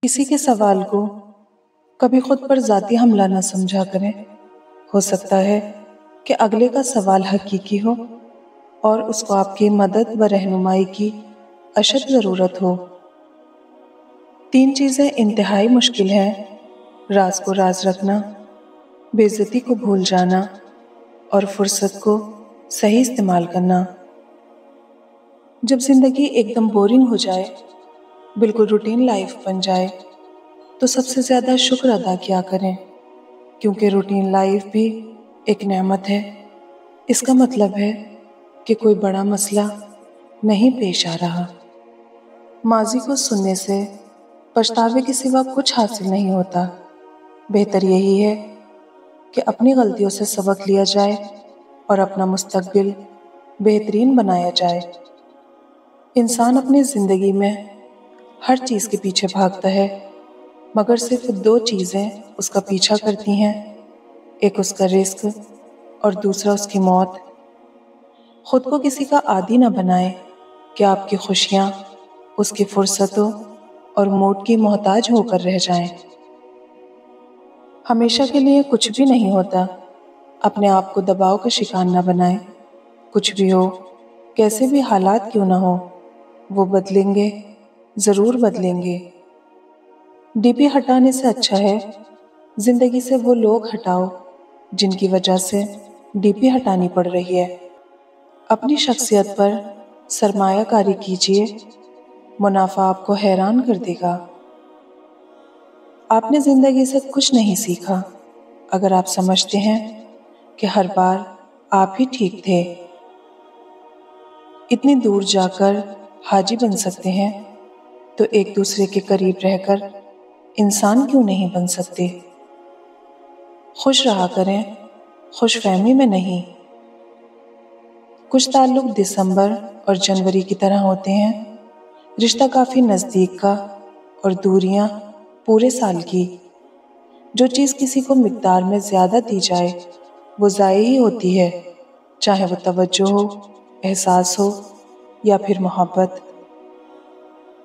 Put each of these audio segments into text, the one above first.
किसी के सवाल को कभी खुद पर ज़ाती हमला न समझा करें। हो सकता है कि अगले का सवाल हकीकी हो और उसको आपकी मदद व रहनुमाई की अशद ज़रूरत हो। 3 चीज़ें इंतहाई मुश्किल हैं: राज को राज रखना, बेइज्जती को भूल जाना और फुर्सत को सही इस्तेमाल करना। जब ज़िंदगी एकदम बोरिंग हो जाए, बिल्कुल रूटीन लाइफ बन जाए, तो सबसे ज़्यादा शुक्र अदा किया करें, क्योंकि रूटीन लाइफ भी एक नेमत है। इसका मतलब है कि कोई बड़ा मसला नहीं पेश आ रहा। माजी को सुनने से पछतावे के सिवा कुछ हासिल नहीं होता। बेहतर यही है कि अपनी गलतियों से सबक लिया जाए और अपना मुस्तकबिल बेहतरीन बनाया जाए। इंसान अपनी ज़िंदगी में हर चीज़ के पीछे भागता है, मगर सिर्फ 2 चीज़ें उसका पीछा करती हैं, एक उसका रिस्क और दूसरा उसकी मौत। खुद को किसी का आदी न बनाएं कि आपकी खुशियाँ उसकी फुर्सतों और मूड की मोहताज होकर रह जाएं। हमेशा के लिए कुछ भी नहीं होता। अपने आप को दबाव का शिकार न बनाएं। कुछ भी हो, कैसे भी हालात क्यों न हो, वो बदलेंगे, ज़रूर बदलेंगे। डीपी हटाने से अच्छा है ज़िंदगी से वो लोग हटाओ जिनकी वजह से डीपी हटानी पड़ रही है। अपनी शख्सियत पर सरमायाकारी कीजिए, मुनाफा आपको हैरान कर देगा। आपने ज़िंदगी से कुछ नहीं सीखा अगर आप समझते हैं कि हर बार आप ही ठीक थे। इतनी दूर जाकर हाजी बन सकते हैं तो एक दूसरे के करीब रहकर इंसान क्यों नहीं बन सकते। खुश रहा करें, खुशफहमी में नहीं। कुछ ताल्लुक दिसंबर और जनवरी की तरह होते हैं, रिश्ता काफ़ी नज़दीक का और दूरियां पूरे साल की। जो चीज़ किसी को मिकदार में ज़्यादा दी जाए वो ज़ाये ही होती है, चाहे वो तवज्जो हो, एहसास हो या फिर मोहब्बत।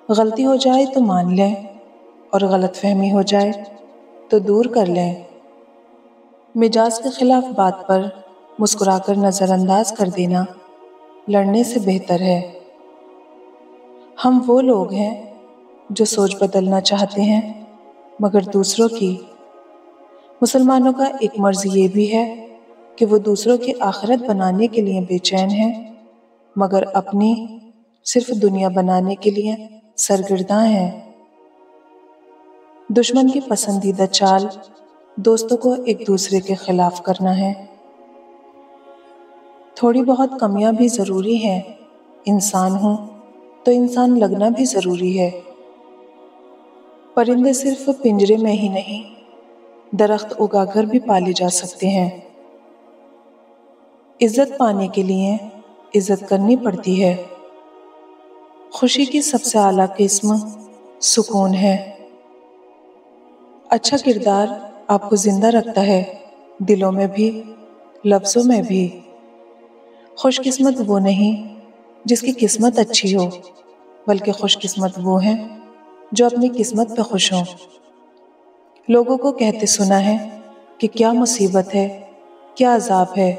गलती हो जाए तो मान लें और गलतफहमी हो जाए तो दूर कर लें। मिजाज के खिलाफ बात पर मुस्कुराकर नज़रअंदाज कर देना लड़ने से बेहतर है। हम वो लोग हैं जो सोच बदलना चाहते हैं, मगर दूसरों की। मुसलमानों का एक मर्ज़ ये भी है कि वो दूसरों की आखिरत बनाने के लिए बेचैन हैं, मगर अपनी सिर्फ दुनिया बनाने के लिए सरगर्दा हैं। दुश्मन की पसंदीदा चाल दोस्तों को एक दूसरे के खिलाफ करना है। थोड़ी बहुत कमियां भी ज़रूरी हैं। इंसान हूँ तो इंसान लगना भी ज़रूरी है। परिंदे सिर्फ पिंजरे में ही नहीं, दरख्त उगाकर भी पाले जा सकते हैं। इज्जत पाने के लिए इज्जत करनी पड़ती है। खुशी की सबसे आला किस्म सुकून है। अच्छा किरदार आपको जिंदा रखता है, दिलों में भी, लफ्ज़ों में भी। खुशकिस्मत वो नहीं जिसकी किस्मत अच्छी हो, बल्कि खुशकिस्मत वो हैं जो अपनी किस्मत पे खुश हों। लोगों को कहते सुना है कि क्या मुसीबत है, क्या अजाब है।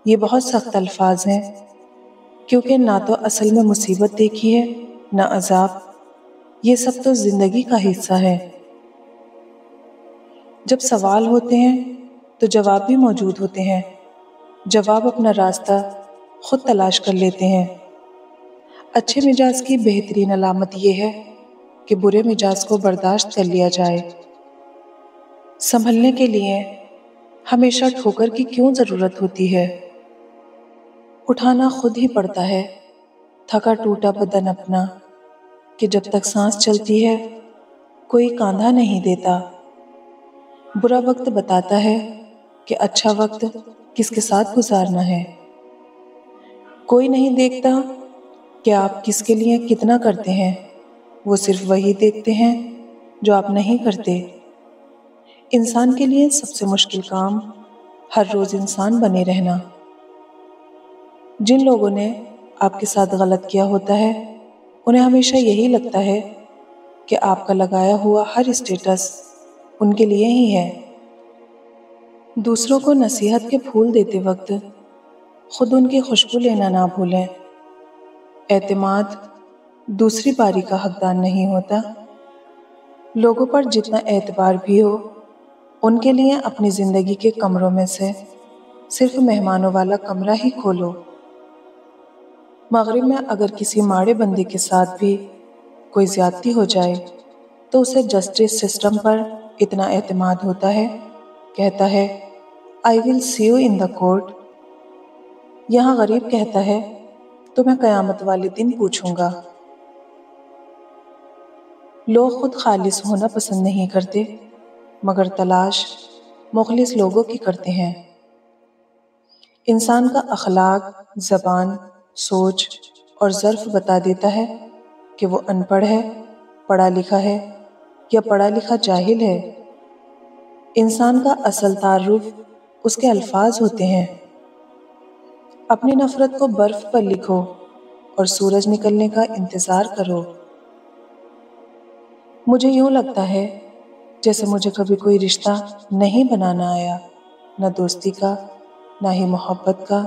ये बहुत सख्त अल्फाज हैं, क्योंकि ना तो असल में मुसीबत देखी है, ना अजाब। ये सब तो ज़िंदगी का हिस्सा है। जब सवाल होते हैं तो जवाब भी मौजूद होते हैं। जवाब अपना रास्ता खुद तलाश कर लेते हैं। अच्छे मिजाज की बेहतरीन अलामत यह है कि बुरे मिजाज को बर्दाश्त कर लिया जाए। संभलने के लिए हमेशा ठोकर की क्यों ज़रूरत होती है? उठाना खुद ही पड़ता है थका टूटा बदन अपना, कि जब तक सांस चलती है कोई कांधा नहीं देता। बुरा वक्त बताता है कि अच्छा वक्त किसके साथ गुजारना है। कोई नहीं देखता कि आप किसके लिए कितना करते हैं, वो सिर्फ वही देखते हैं जो आप नहीं करते। इंसान के लिए सबसे मुश्किल काम हर रोज़ इंसान बने रहना। जिन लोगों ने आपके साथ गलत किया होता है, उन्हें हमेशा यही लगता है کہ آپ کا لگایا ہوا ہر اسٹیٹس ان کے لیے ہی ہے۔ دوسروں کو نصیحت کے پھول دیتے وقت خود ان کی خوشبو لینا نہ بھولیں۔ اعتماد دوسری باری کا حقدار نہیں ہوتا۔ لوگوں پر جتنا اعتبار بھی ہو، ان کے لیے اپنی زندگی کے کمروں میں سے صرف مہمانوں والا کمرہ ہی کھولو۔ مغرب میں اگر کسی ماڑے بندے کے ساتھ بھی کوئی زیادتی ہو جائے تو اسے جسٹس سسٹم پر اتنا اعتماد ہوتا ہے، کہتا ہے "I will see you in the court"۔ یہاں غریب کہتا ہے تو میں قیامت والے دن پوچھوں گا۔ لوگ خود خالص ہونا پسند نہیں کرتے، مگر تلاش مخلص لوگوں کی کرتے ہیں۔ انسان کا اخلاق، زبان، سوچ اور ظرف بتا دیتا ہے کہ وہ ان پڑھ ہے، پڑھا لکھا ہے یا پڑھا لکھا جاہل ہے۔ انسان کا اصل تعارف اس کے الفاظ ہوتے ہیں۔ اپنی نفرت کو برف پر لکھو اور سورج نکلنے کا انتظار کرو۔ مجھے یوں لگتا ہے جیسے مجھے کبھی کوئی رشتہ نہیں بنانا آیا، نہ دوستی کا، نہ ہی محبت کا،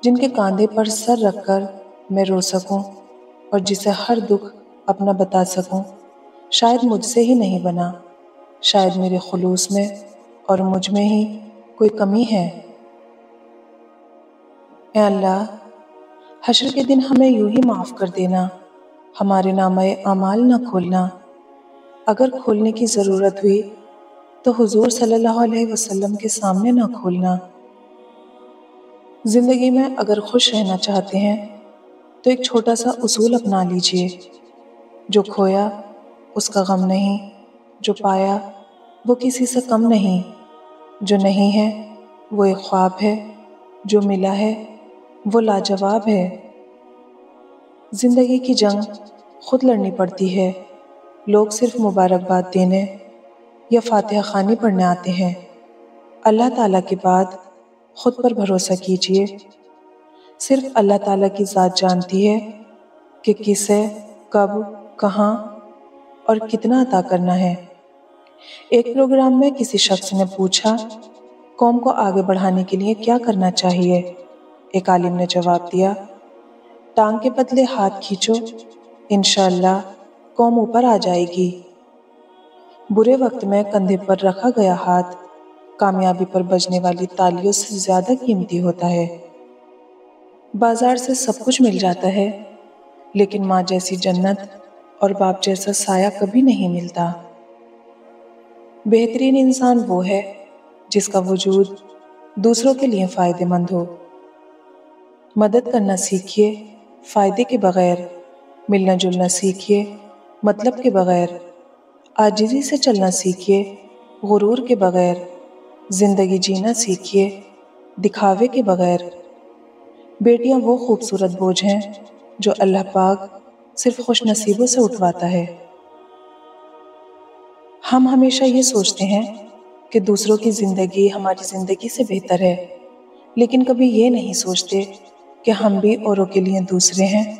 جن کے کاندھے پر سر رکھ کر میں رو سکوں اور جسے ہر دکھ اپنا بتا سکوں۔ شاید مجھ سے ہی نہیں بنا، شاید میرے خلوص میں اور مجھ میں ہی کوئی کمی ہے۔ اے اللہ، حشر کے دن ہمیں یوں ہی معاف کر دینا، ہمارے نامہ اعمال نہ کھولنا۔ اگر کھولنے کی ضرورت ہوئی تو حضور صلی اللہ علیہ وسلم کے سامنے نہ کھولنا۔ زندگی میں اگر خوش رہنا چاہتے ہیں تو ایک چھوٹا سا اصول اپنا لیجئے: جو کھویا اس کا غم نہیں، جو پایا وہ کسی سے کم نہیں، جو نہیں ہے وہ ایک خواب ہے، جو ملا ہے وہ لاجواب ہے۔ زندگی کی جنگ خود لڑنی پڑتی ہے، لوگ صرف مبارکباد دینے یا فاتحہ خوانی پڑھنے آتے ہیں۔ اللہ تعالیٰ کے بعد خود پر بھروسہ کیجئے۔ صرف اللہ تعالیٰ کی ذات جانتی ہے کہ کسے، کب، کہاں اور کتنا عطا کرنا ہے۔ ایک پروگرام میں کسی شخص نے پوچھا، قوم کو آگے بڑھانے کے لیے کیا کرنا چاہیے؟ ایک عالم نے جواب دیا، ٹانگ کے بدلے ہاتھ کھینچو، انشاءاللہ قوم اوپر آ جائے گی۔ برے وقت میں کندھے پر رکھا گیا ہاتھ کامیابی پر بجنے والی تالیوں سے زیادہ قیمتی ہوتا ہے۔ بازار سے سب کچھ مل جاتا ہے، لیکن ماں جیسی جنت اور باپ جیسا سایہ کبھی نہیں ملتا۔ بہترین انسان وہ ہے جس کا وجود دوسروں کے لیے فائدہ مند ہو۔ مدد کرنا سیکھیے فائدے کے بغیر، ملنا جلنا سیکھیے مطلب کے بغیر، عاجزی سے چلنا سیکھیے غرور کے بغیر، زندگی جینا سیکھیے دکھاوے کے بغیر۔ بیٹیاں وہ خوبصورت بوجھ ہیں جو اللہ پاک صرف خوش نصیبوں سے اٹھواتا ہے۔ ہم ہمیشہ یہ سوچتے ہیں کہ دوسروں کی زندگی ہماری زندگی سے بہتر ہے، لیکن کبھی یہ نہیں سوچتے کہ ہم بھی اوروں کے لیے دوسرے ہیں۔